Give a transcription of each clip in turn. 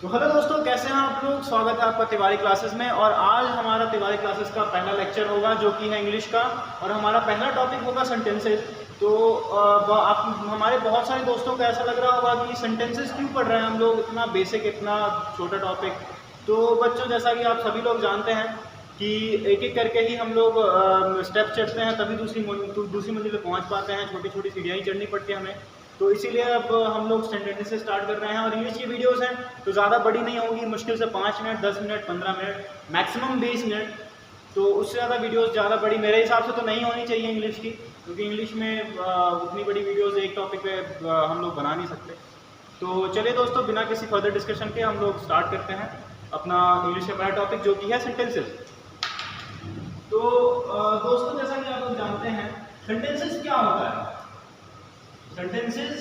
तो हेलो दोस्तों, कैसे हैं आप लोग। स्वागत है आपका तिवारी क्लासेस में। और आज हमारा तिवारी क्लासेस का पहला लेक्चर होगा जो कि है इंग्लिश का, और हमारा पहला टॉपिक होगा सेंटेंसेस। तो आप हमारे बहुत सारे दोस्तों को ऐसा लग रहा होगा कि सेंटेंसेस क्यों पढ़ रहे हैं हम लोग, इतना बेसिक इतना छोटा टॉपिक। तो बच्चों, जैसा कि आप सभी लोग जानते हैं कि एक एक करके ही हम लोग स्टेप चढ़ते हैं, तभी दूसरी मंजिल पे पहुंच पाते हैं। छोटी छोटी सीढ़ियाँ ही चढ़नी पड़ती है हमें। तो इसीलिए अब हम लोग सेंटेंसेस से स्टार्ट कर रहे हैं। और इंग्लिश की वीडियोस हैं तो ज़्यादा बड़ी नहीं होगी, मुश्किल से 5 minute 10 minute 15 minute maximum 20 minute. तो उससे ज़्यादा वीडियोस ज़्यादा बड़ी मेरे हिसाब से तो नहीं होनी चाहिए इंग्लिश की, क्योंकि इंग्लिश में उतनी बड़ी वीडियोस एक टॉपिक पे हम लोग बना नहीं सकते। तो चलिए दोस्तों, बिना किसी फर्दर डिस्कशन के हम लोग स्टार्ट करते हैं अपना इंग्लिश का पहला टॉपिक जो कि है सेंटेंसेस। तो दोस्तों, जैसा कि आप लोग जानते हैं सेंटेंसेस क्या होता है। सेंटेंसेस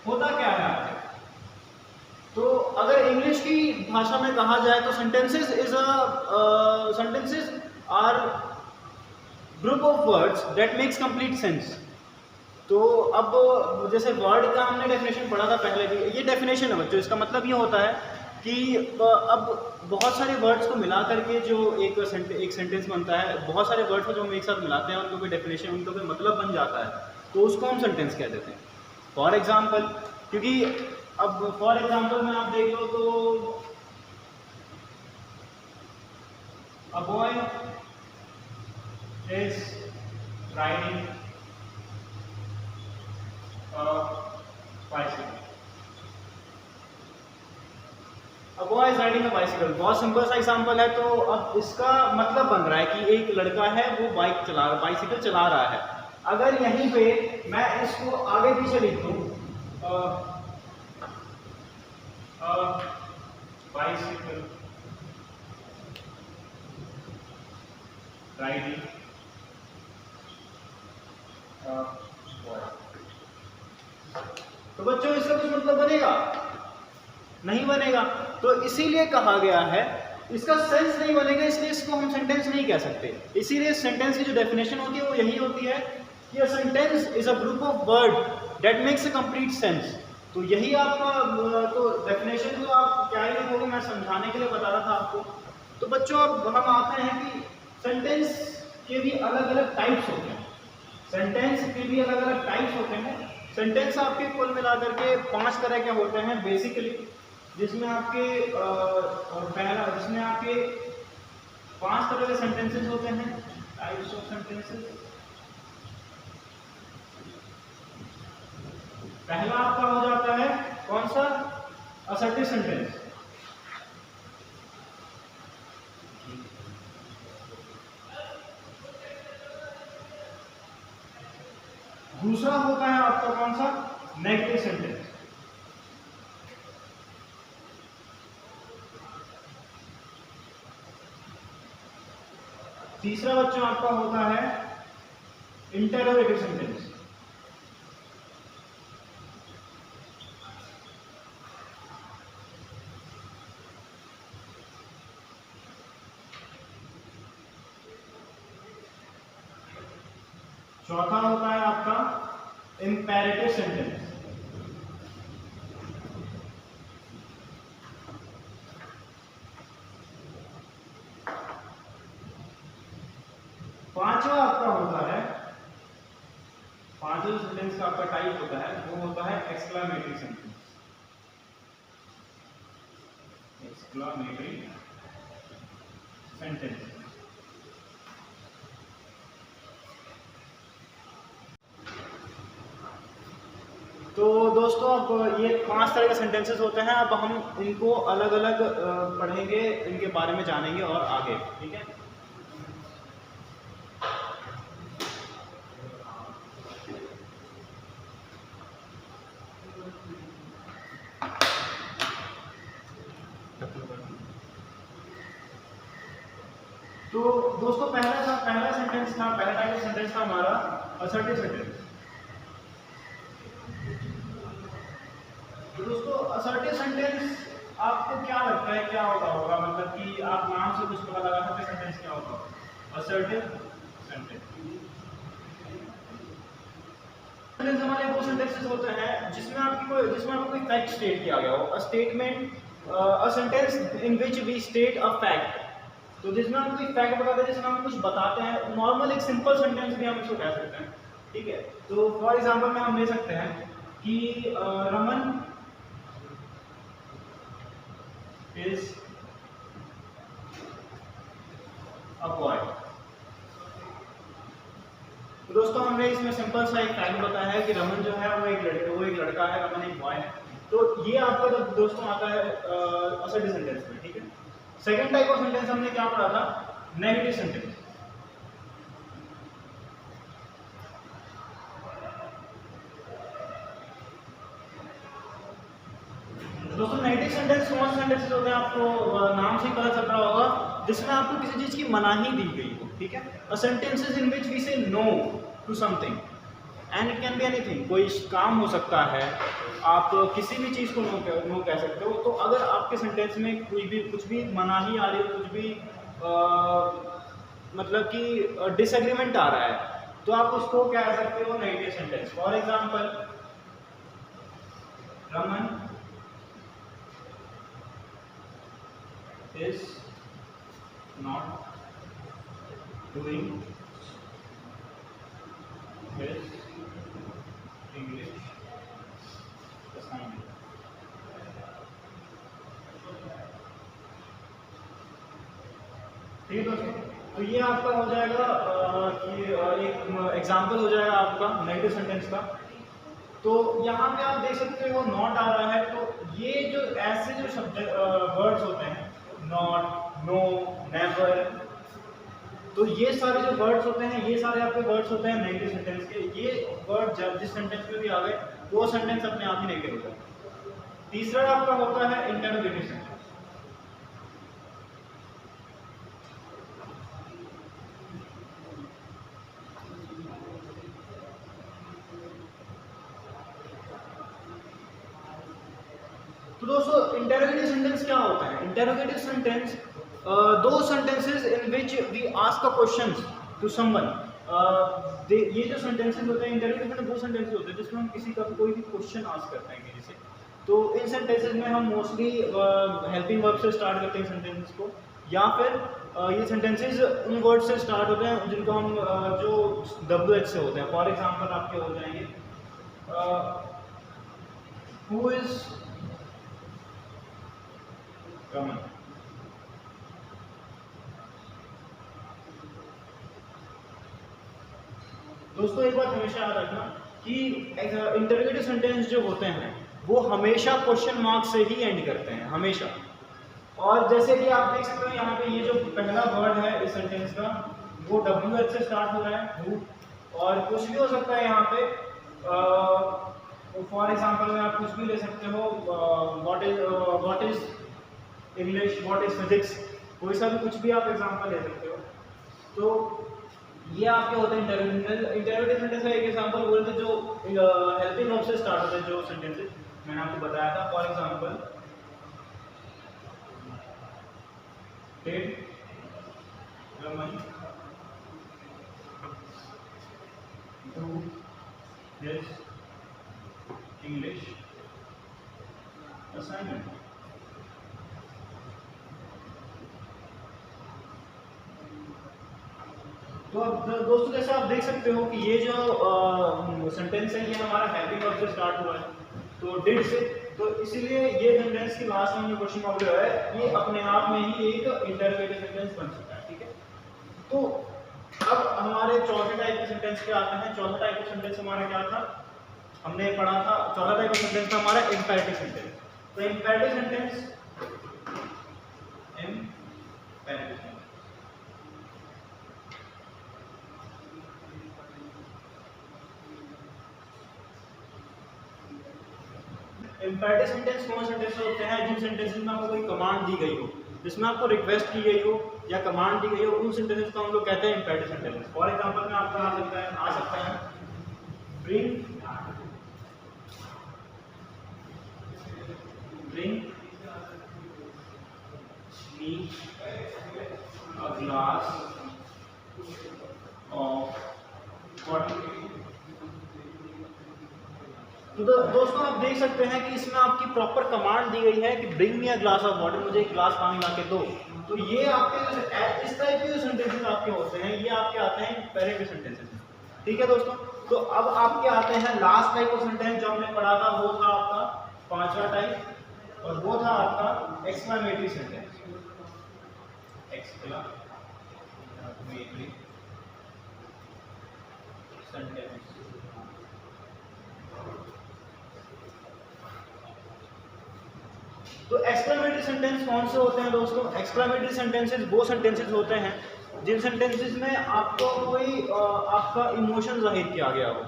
होता क्या है आपके। तो अगर इंग्लिश की भाषा में कहा जाए तो sentences are group of words that makes complete sense. तो अब जैसे वर्ड का हमने डेफिनेशन पढ़ा था पहले भी, ये डेफिनेशन है बच्चों। इसका मतलब ये होता है कि अब बहुत सारे वर्ड्स को मिला करके जो एक सेंटेंस बनता है, बहुत सारे वर्ड्स को जो हम एक साथ मिलाते हैं, उनको कोई डेफिनेशन, उनको कोई मतलब बन जाता है, तो उसको हम सेंटेंस कह देते हैं। फॉर एग्जाम्पल, क्योंकि अब फॉर एग्जाम्पल में आप देख लो तो a boy is riding bicycle. A boy is riding a bicycle बहुत सिंपल सा एग्जाम्पल है। तो अब इसका मतलब बन रहा है कि एक लड़का है, वो बाइसिकल चला रहा है। अगर यहीं पे मैं इसको आगे पीछे लिख दूं, बाइसिकल राइडिंग तो बच्चों इसका कुछ मतलब बनेगा? नहीं बनेगा। तो इसीलिए कहा गया है, इसका सेंस नहीं बनेगा, इसलिए इसको हम सेंटेंस नहीं कह सकते। इसीलिए सेंटेंस की जो डेफिनेशन होती है वो यही होती है कि a sentence is a group of word that makes a complete sense. तो यही आपका, तो डेफिनेशन तो आप क्या ही लिखोगे, मैं समझाने के लिए बता रहा था आपको। तो बच्चों, अब हम आते हैं कि सेंटेंस के भी अलग अलग टाइप्स होते हैं। सेंटेंस के भी अलग अलग टाइप्स होते हैं। सेंटेंस आपके कुल मिलाकर के 5 तरह के होते हैं बेसिकली, जिसमें आपके जिसमें आपके 5 तरह के सेंटेंसेस होते हैं, टाइप्स ऑफ सेंटेंसेस। पहला आपका हो जाता है कौन सा? Assertive sentence. दूसरा होता है आपका कौन सा? Negative sentence. तीसरा बच्चों आपका होता है इंटरोगेटिव सेंटेंस। चौथा होता है आपका इंपेरेटिव सेंटेंस। पांचवा आपका होता है, पांचवा सेंटेंस का आपका टाइप होता है, वो होता है एक्सक्लामेटरी सेंटेंस। Exclamatory sentence. तो दोस्तों, अब ये 5 तरह के सेंटेंसेस होते हैं। अब हम इनको अलग अलग पढ़ेंगे, इनके बारे में जानेंगे और आगे, ठीक है। तो दोस्तों, पहला सेंटेंस था, पहला टाइप ऑफ सेंटेंस था हमारा असर्टिव सेंटेंस। तो दोस्तों, असर्टिव सेंटेंस आपको क्या लगता है क्या होगा? मतलब कि आप नाम से कुछ पता लगा सकते सेंटेंस क्या होगा? असर्टिव सेंटेंस सेंटेंस हमारे वो सेंटेंसेस होते हैं जिसमें आपको कोई फैक्ट स्टेट किया गया हो। A statement, a sentence in which we state a fact, तो जिसमें हम कोई फैक्ट बताते हैं, जिसमें हम कुछ बताते हैं। नॉर्मल एक सिंपल सेंटेंस भी हम इसको कह सकते हैं, ठीक है। तो फॉर एग्जांपल में हम ले सकते हैं कि रमन इज अ बॉय। तो दोस्तों हमने इसमें सिंपल सा एक फैक्ट बताया है कि रमन जो है वो एक लड़का है, रमन एक बॉय है। तो ये आपका दोस्तों आता है असर्टिव सेंटेंस में, ठीक है। सेकंड टाइप ऑफ सेंटेंस हमने क्या पढ़ा था? Negative sentence. दोस्तों नेगेटिव सेंटेंस कौन से सेंटेंसेस होते हैं, आपको नाम से ही पता चल रहा होगा, जिसमें आपको किसी चीज की मनाही दी गई हो, ठीक है। A sentences in which we say no to something and it can be anything. कोई काम हो सकता है, आप किसी भी चीज़ को नो कह सकते हो। तो अगर आपके सेंटेंस में कुछ भी मनाही आ रही है, कुछ भी मतलब कि डिसएग्रीमेंट आ रहा है, तो आप उसको क्या कह सकते हो? Negative sentence. For example, Raman is not doing his English assignment. ठीक है दोस्तों, तो ये आपका हो जाएगा कि एक एग्जाम्पल हो जाएगा आपका नेगेटिव सेंटेंस का। तो यहाँ पे आप देख सकते हो नॉट आ रहा है। तो ये जो ऐसे जो शब्द वर्ड्स होते हैं, नॉट, नो, नेवर, तो ये सारे जो वर्ड्स होते हैं, ये सारे आपके वर्ड्स होते हैं नेगेटिव सेंटेंस के। ये वर्ड जब जिस सेंटेंस में भी आ गए, वो सेंटेंस अपने आप ही नेगेटिव होता है। तीसरा आपका होता है इंटरोगेटिव सेंटेंस। तो दोस्तों इंटरोगेटिव सेंटेंस क्या होता है? इंटरोगेटिव सेंटेंस दो sentences in which we ask a question to someone. ये जो सेंटेंसेस होते हैं इंटरोगेटिव में, दो सेंटेंसेस होते हैं जिसमें हम किसी का कोई भी क्वेश्चन आस्क करते हैं किसी से। तो इन सेंटेंसेस में हम मोस्टली हेल्पिंग वर्ब से स्टार्ट करते हैं सेंटेंसेस को, या फिर ये सेंटेंसेस उन वर्ड से स्टार्ट होते हैं जिनको हम जो WH से होते हैं। फॉर एग्जांपल आपके हो जाएंगे हु इज रमन। दोस्तों एक बात हमेशा याद रखना कि इंटरोगेटिव सेंटेंस जो होते हैं वो हमेशा क्वेश्चन मार्क से ही एंड करते हैं, हमेशा। और जैसे कि आप देख सकते हो यहाँ पे ये जो पहला वर्ड है इस सेंटेंस का, वो WH से स्टार्ट हो रहा है, हु, और कुछ भी हो सकता है यहाँ पे। फॉर एग्जांपल में आप कुछ भी ले सकते हो, what is English, what is physics, कोई सा भी कुछ भी आप एग्जांपल ले सकते हो। तो ये आपके होते हैं इंटरोगेटिव सेंटेंस का एक एग्जांपल बोलते जो हेल्पिंग वर्ब से स्टार्ट होते हैं, जो सेंटेंसेस मैंने आपको बताया था। For example, did Raman do his English assignment. तो अब दोस्तों जैसे आप देख सकते हो कि ये जो सेंटेंस है ये हमारा हेल्पिंग वर्ब से स्टार्ट हुआ है, तो डिड से। तो इसीलिए ये सेंटेंस की लास्ट में जो क्वेश्चन मार्क जो है ये अपने आप में ही एक इंटरोगेटिव सेंटेंस बन सकता है, ठीक है। तो अब हमारे चौथे टाइप के सेंटेंस पे आते हैं। चौथा टाइप ऑफ सेंटेंस हमारा क्या था, हमने पढ़ा था। चौथा टाइप ऑफ सेंटेंस था हमारा इंपेरेटिव सेंटेंस। तो इंपेरेटिव सेंटेंस इंपेरेटिव सेंटेंस कौन से सेंटेंस होते हैं? जिन सेंटेंसेस में आपको कोई कमांड दी गई हो, जिसमें आपको रिक्वेस्ट की गई हो या कमांड दी गई हो, उन सेंटेंसेस को हम लोग कहते हैं इंपेरेटिव सेंटेंस। फॉर एग्जांपल में आपका आ सकता है bring me a glass of water. तो दोस्तों आप देख सकते हैं कि इसमें आपकी प्रॉपर कमांड दी गई है कि bring me a glass of water, मुझे एक ग्लास पानी ला के दो। तो ये आपके इस टाइप के जो सेंटेंसेस आपके होते हैं ये आपके आते हैं इम्पेरेटिव सेंटेंसेस। ठीक है दोस्तों, तो अब आपके आते हैं लास्ट टाइप ऑफ सेंटेंस जो हमने पढ़ा था, वो था आपका पांचवा टाइप और वो था आपका एक्सक्लेमेटरी सेंटेंस। Exclamatory sentence. तो एक्सक्लेमेटरी सेंटेंस कौन से होते हैं दोस्तों? एक्सक्लेमेटरी सेंटेंसेस वो सेंटेंसेस होते हैं जिन सेंटेंसेस में आपको कोई आपका इमोशन जाहिर किया गया हो,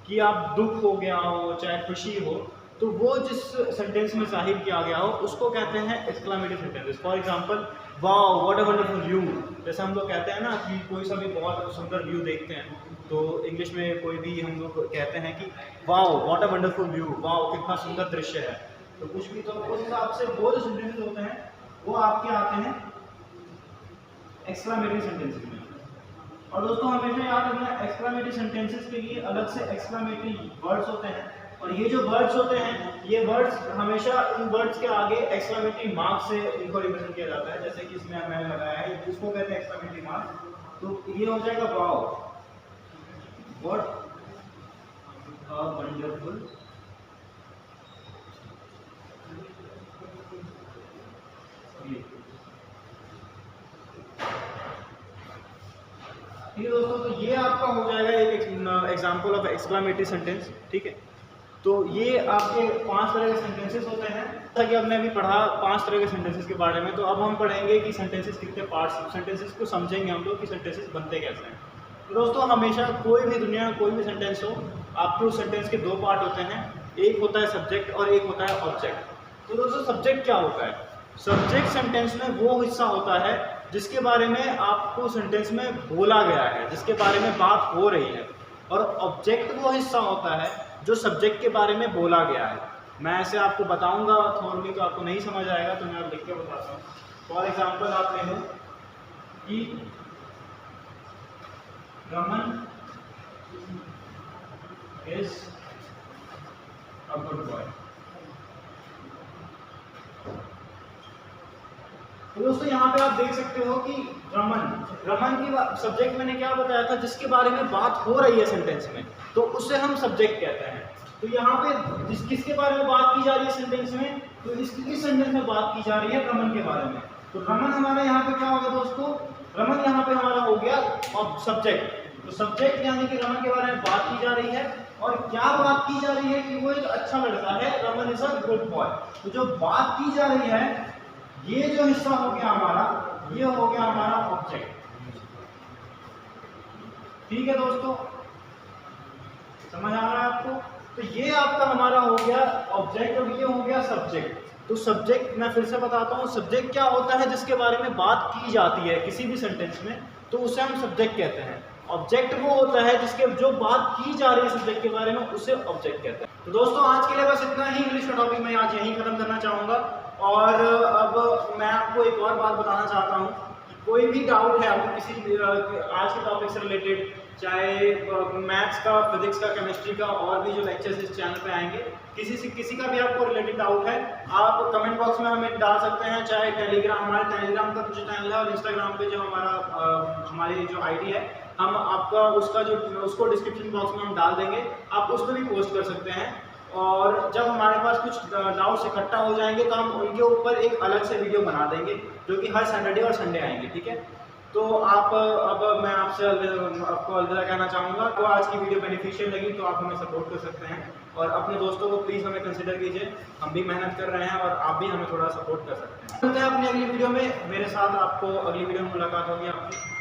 कि आप दुख हो गया हो चाहे खुशी हो, तो वो जिस सेंटेंस में जाहिर किया गया हो उसको कहते हैं exclamatory sentences. For example, wow what a wonderful view. जैसे हम लोग कहते हैं ना कि कोई सा भी बहुत सुंदर व्यू देखते हैं, तो इंग्लिश में कोई भी हम लोग कहते हैं कि wow what a wonderful view, wow कितना सुंदर दृश्य है। तो कुछ भी, तो उस हिसाब से वो जो सेंटेंसेस होते हैं वो आपके आते हैं एक्सक्लेमेटरी सेंटेंसेस में। और दोस्तों हमेशा याद रखना, एक्सक्लेमेटरी सेंटेंसेस के लिए अलग से एक्सक्लेमेटरी वर्ड्स होते हैं, और ये जो वर्ड्स होते हैं ये वर्ड्स हमेशा इन वर्ड्स के आगे एक्सक्लेमेटरी मार्क से इनको रिप्रेजेंट किया जाता है। जैसे कि इसमें मैंने लगाया है, इसको कहते हैं एक्सक्लेमेटरी मार्क। तो ये हो जाएगा वाओ व्हाट अ वंडरफुल ठीक है दोस्तों, तो ये आपका हो जाएगा एक एग्जांपल ऑफ एक्सक्लेमेटरी सेंटेंस। ठीक है, तो ये आपके 5 तरह के सेंटेंसेस होते हैं। जैसा कि हमने अभी पढ़ा 5 तरह के सेंटेंसेस के बारे में, तो अब हम पढ़ेंगे कि सेंटेंसेस कितने पार्ट्स, सेंटेंसेस को समझेंगे हम लोग कि सेंटेंसेस बनते कैसे हैं। तो दोस्तों हमेशा कोई भी दुनिया में कोई भी सेंटेंस हो, आपके उस सेंटेंस के 2 पार्ट होते हैं, एक होता है सब्जेक्ट और एक होता है ऑब्जेक्ट। तो दोस्तों सब्जेक्ट क्या होता है? सब्जेक्ट सेंटेंस में वो हिस्सा होता है जिसके बारे में आपको सेंटेंस में बोला गया है, जिसके बारे में बात हो रही है। और ऑब्जेक्ट वो हिस्सा होता है जो सब्जेक्ट के बारे में बोला गया है। मैं ऐसे आपको बताऊंगा थोड़ी, तो आपको नहीं समझ आएगा, तो मैं लिख के बताता हूँ। फॉर एग्जाम्पल आप ले लो कि Raman is a good boy. तो दोस्तों यहाँ पे आप देख सकते हो कि रमन की सब्जेक्ट मैंने क्या बताया था, जिसके बारे में बात हो रही है सेंटेंस में, तो उसे हम सब्जेक्ट कहते हैं। तो यहाँ पे किसके बारे में बात की जा रही है सेंटेंस में, तो इस सेंटेंस में बात की जा रही है रमन के बारे में। तो रमन हमारा यहाँ पे क्या होगा दोस्तों? रमन यहाँ पे हमारा हो गया और सब्जेक्ट। तो सब्जेक्ट यानी कि रमन के बारे में बात की जा रही है, और क्या बात की जा रही है कि वो एक अच्छा लड़का है, Raman is a good boy. तो जो बात की जा रही है, ये जो हिस्सा हो गया हमारा, ये हो गया हमारा ऑब्जेक्ट। ठीक है दोस्तों, समझ आ रहा है आपको? तो ये आपका हमारा हो गया ऑब्जेक्ट और ये हो गया सब्जेक्ट। तो सब्जेक्ट मैं फिर से बताता हूँ, सब्जेक्ट क्या होता है? जिसके बारे में बात की जाती है किसी भी सेंटेंस में, तो उसे हम सब्जेक्ट कहते हैं। ऑब्जेक्ट वो होता है जिसके जो बात की जा रही है सब्जेक्ट के बारे में, उसे ऑब्जेक्ट कहते हैं। तो दोस्तों आज के लिए बस इतना ही। इंग्लिश का टॉपिक मैं आज यहीं खत्म करना चाहूँगा। और अब मैं आपको एक और बात बताना चाहता हूँ कि कोई भी डाउट है आपको किसी आज के टॉपिक से रिलेटेड, चाहे मैथ्स का, फिजिक्स का, केमिस्ट्री का, और भी जो लेक्चर्स इस चैनल पे आएंगे, किसी का भी आपको रिलेटेड डाउट है, आप कमेंट बॉक्स में हमें डाल सकते हैं। चाहे टेलीग्राम, हमारे टेलीग्राम का जो चैनल है, और इंस्टाग्राम पे जो हमारी जो आईडी है, हम आपका उसको डिस्क्रिप्शन बॉक्स में हम डाल देंगे, आप उस पर भी पोस्ट कर सकते हैं। और जब हमारे पास कुछ डाउट्स इकट्ठा हो जाएंगे तो हम उनके ऊपर एक अलग से वीडियो बना देंगे, जो कि हर सैटरडे और संडे आएंगे। ठीक है, तो अब मैं आपसे आपको अलविदा कहना चाहूँगा। तो आज की वीडियो बेनिफिशियल लगी तो आप हमें सपोर्ट कर सकते हैं, और अपने दोस्तों को प्लीज़ हमें कंसिडर कीजिए। हम भी मेहनत कर रहे हैं और आप भी हमें थोड़ा सपोर्ट कर सकते हैं। मिलते हैं अपनी अगली वीडियो में, मेरे साथ आपको अगली वीडियो में मुलाकात होगी आपकी।